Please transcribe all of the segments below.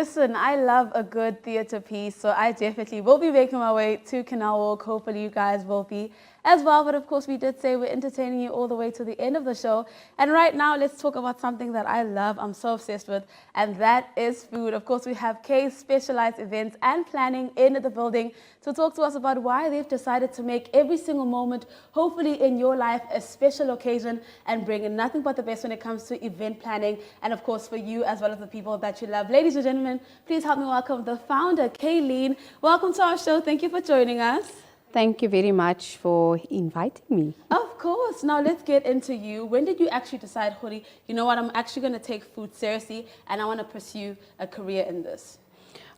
Listen, I love a good theatre piece, so I definitely will be making my way to Canal Walk. Hopefully you guys will be as well. But of course, we did say we're entertaining you all the way to the end of the show. And right now, let's talk about something that I love, I'm so obsessed with, and that is food. Of course, we have Kayz Specialized Events and Planning in the building to talk to us about why they've decided to make every single moment, hopefully in your life, a special occasion and bring in nothing but the best when it comes to event planning. And of course, for you as well as the people that you love. Ladies and gentlemen, please help me welcome the founder, Kayleen. Welcome to our show. Thank you for joining us. Thank you very much for inviting me. Of course. Now let's get into you. When did you actually decide, Hori, you know what, I'm actually going to take food seriously and I want to pursue a career in this?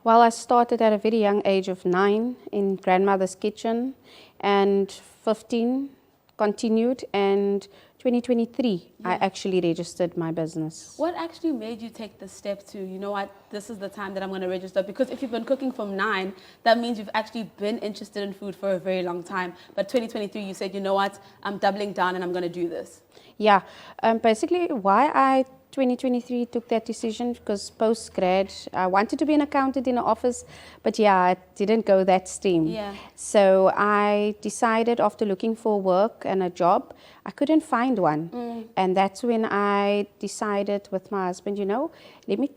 Well, I started at a very young age of 9 in grandmother's kitchen, and 15 continued, and 2023 I actually registered my business. What actually made you take the step to, you know what, this is the time that I'm going to register? Because if you've been cooking from 9, that means you've actually been interested in food for a very long time. But 2023, you said, you know what, I'm doubling down and I'm going to do this. Yeah, basically why I 2023 took that decision, because post-grad I wanted to be an accountant in an office, but yeah, it didn't go that stream. Yeah. So I decided, after looking for work and a job, I couldn't find one. And that's when I decided with my husband, you know, let me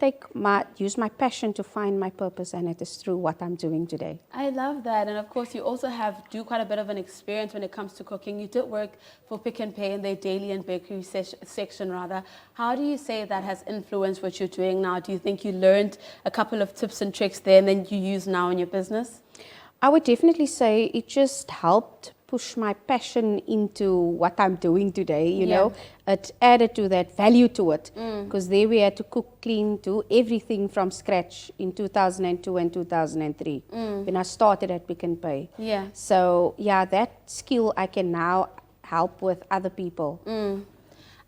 use my passion to find my purpose, and it is through what I'm doing today. I love that. And of course, you also do quite a bit of an experience when it comes to cooking. You did work for Pick n Pay in their daily and bakery section rather. How do you say that has influenced what you're doing now? Do you think you learned a couple of tips and tricks there and then you use now in your business? I would definitely say it just helped push my passion into what I'm doing today, you know. It added to that value to it, because there we had to cook, clean, do everything from scratch in 2002 and 2003 when I started at Pick n Pay. Yeah. So yeah, that skill I can now help with other people.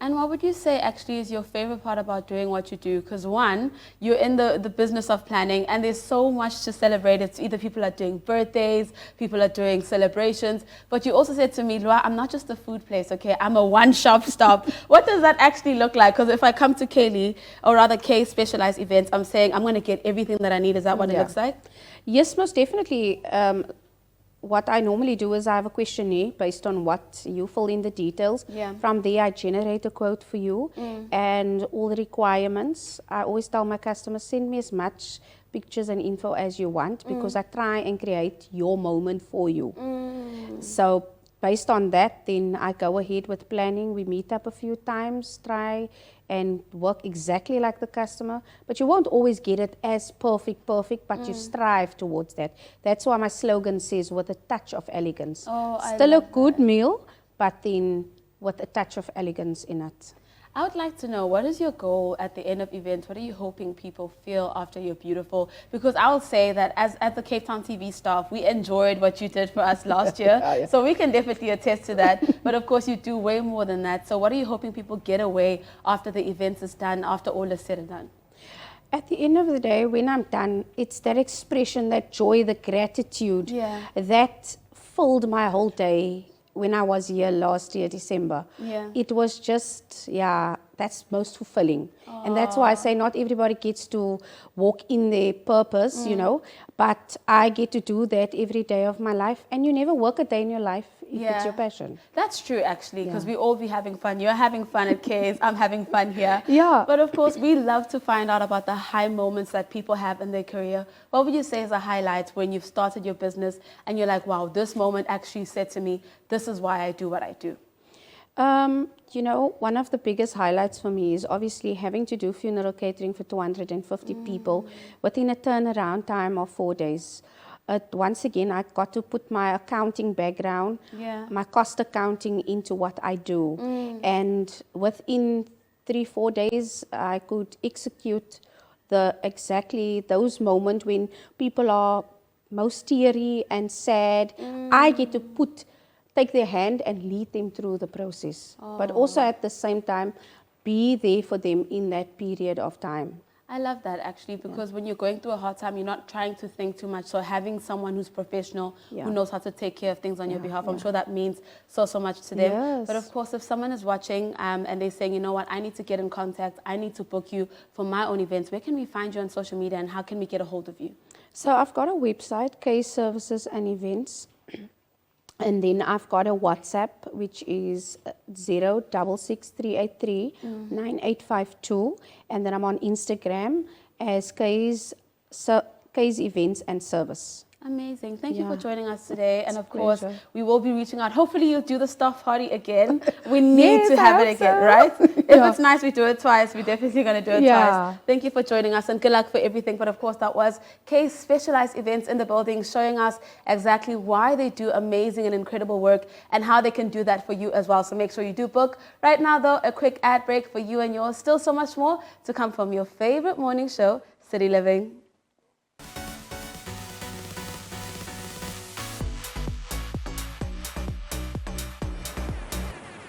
And what would you say actually is your favorite part about doing what you do? Because one, you're in the business of planning and there's so much to celebrate. It's either people are doing birthdays, people are doing celebrations, but you also said to me, Lua, I'm not just a food place, okay? I'm a one-shop stop. What does that actually look like? Because if I come to Kaylee, or rather Kayz Specialized Events, I'm saying I'm going to get everything that I need. Is that what it looks like? Yes, most definitely. What I normally do is I have a questionnaire based on what you fill in the details. From there, I generate a quote for you and all the requirements. I always tell my customers, send me as much pictures and info as you want, because I try and create your moment for you. So based on that, then I go ahead with planning. We meet up a few times, try and work exactly like the customer, but you won't always get it as perfect, but you strive towards that. That's why my slogan says, with a touch of elegance. Still a good meal, but then with a touch of elegance in it. I would like to know, what is your goal at the end of events? What are you hoping people feel after you're beautiful? Because I will say that as the Cape Town TV staff, we enjoyed what you did for us last year. So we can definitely attest to that. But of course, you do way more than that. So what are you hoping people get away after the event is done, after all is said and done? At the end of the day, when I'm done, it's that expression, that joy, the gratitude that filled my whole day. When I was here last year, December, it was just, that's most fulfilling. And that's why I say not everybody gets to walk in their purpose, you know, but I get to do that every day of my life. And you never work a day in your life if it's your passion. That's true, actually, because we all be having fun. You're having fun at Kayz, I'm having fun here. But of course, we love to find out about the high moments that people have in their career. What would you say is a highlight when you've started your business and you're like, wow, this moment actually said to me, this is why I do what I do? You know, one of the biggest highlights for me is obviously having to do funeral catering for 250 people within a turnaround time of 4 days. Once again, I got to put my accounting background, my cost accounting into what I do. And within 3-4 days, I could execute exactly those moments when people are most teary and sad. I get to take their hand and lead them through the process, but also at the same time be there for them in that period of time. I love that actually, because when you're going through a hard time, you're not trying to think too much. So having someone who's professional, who knows how to take care of things on your behalf, I'm sure that means so much to them. Yes. But of course, if someone is watching and they're saying, you know what, I need to get in contact, I need to book you for my own events, where can we find you on social media and how can we get a hold of you? So I've got a website, Kayz Services and Events. And then I've got a WhatsApp, which is 066-383-9852. And then I'm on Instagram as Kayz Events and Service. Amazing. Thank you for joining us today. And of course, we will be reaching out. Hopefully you'll do the staff party again. We need to have it again, right? If it's nice, we do it twice. We're definitely going to do it twice. Thank you for joining us and good luck for everything. But of course, that was Kayz Specialized Events in the building, showing us exactly why they do amazing and incredible work and how they can do that for you as well. So make sure you do book. Right now, though, a quick ad break for you and yours. Still so much more to come from your favorite morning show, City Living.